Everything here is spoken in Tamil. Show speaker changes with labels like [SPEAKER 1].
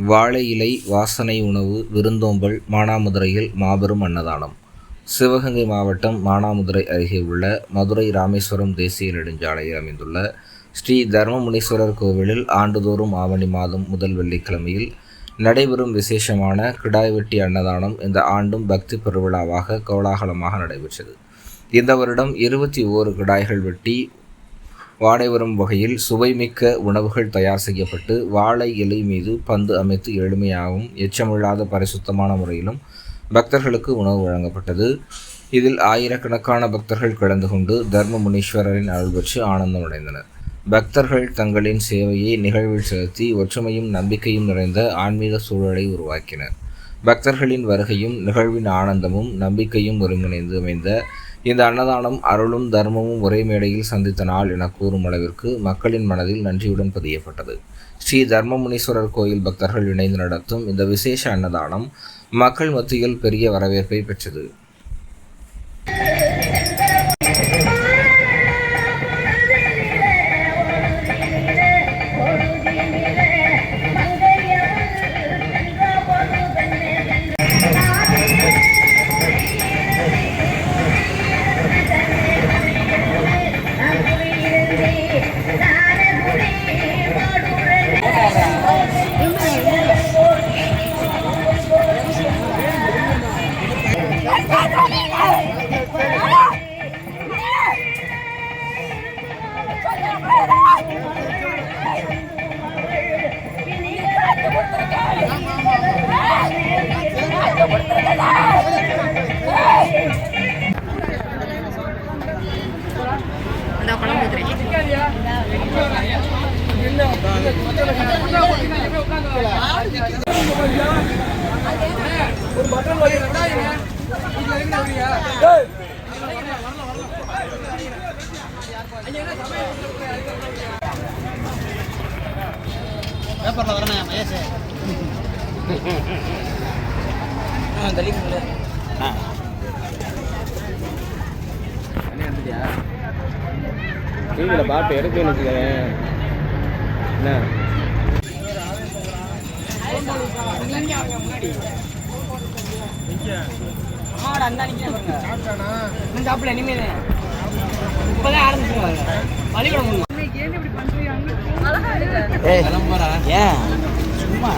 [SPEAKER 1] வாழை இலை வாசனை உணவு விருந்தோம்பல் மானாமதுரையில் மாபெரும் அன்னதானம். சிவகங்கை மாவட்டம் மானாமதுரை அருகே உள்ள மதுரை ராமேஸ்வரம் தேசிய நெடுஞ்சாலையில் அமைந்துள்ள ஸ்ரீ தர்மமுனீஸ்வரர் கோவிலில் ஆண்டுதோறும் ஆவணி மாதம் முதல் வெள்ளிக்கிழமையில் நடைபெறும் விசேஷமான கிடாய் வெட்டி அன்னதானம் இந்த ஆண்டும் பக்தி பெருவிழாவாக கோலாகலமாக நடைபெற்றது. இந்த வருடம் 21 கிடாய்கள் வெட்டி வாடை வரும் வகையில் சுவைமிக்க உணவுகள் தயார் செய்யப்பட்டு வாழை இலை மீது பந்து அமைத்து எளிமையாகவும் எச்சமில்லாத பரிசுத்தமான முறையிலும் பக்தர்களுக்கு உணவு வழங்கப்பட்டது. இதில் ஆயிரக்கணக்கான பக்தர்கள் கலந்து கொண்டு தர்மமுனீஸ்வரரின் அருள் பெற்று ஆனந்தம் அடைந்தனர். பக்தர்கள் தங்களின் சேவையை நிகழ்வில் செலுத்தி ஒற்றுமையும் நம்பிக்கையும் நிறைந்த ஆன்மீக சூழலை உருவாக்கினர். பக்தர்களின் வருகையும் நிகழ்வின் ஆனந்தமும் நம்பிக்கையும் ஒருங்கிணைந்து அமைந்த இந்த அன்னதானம் அருளும் தர்மமும் ஒரே மேடையில் சந்தித்த நாள் என கூறும் அளவிற்கு மக்களின் மனதில் நன்றியுடன் பதியப்பட்டது. ஸ்ரீ தர்மமுனீஸ்வரர் கோயில் பக்தர்கள் இணைந்து நடத்தும் இந்த விசேஷ அன்னதானம் மக்கள் மத்தியில் பெரிய வரவேற்பை பெற்றது.
[SPEAKER 2] டிவியில் பார்த்து எடுக்கணும்னு வச்சுக்கிறேன்.
[SPEAKER 3] சாப்பிட இனிமேல் இப்பதான் ஆரம்பிச்சுருவாங்க பள்ளிக்கூடம். ஏன் சும்மா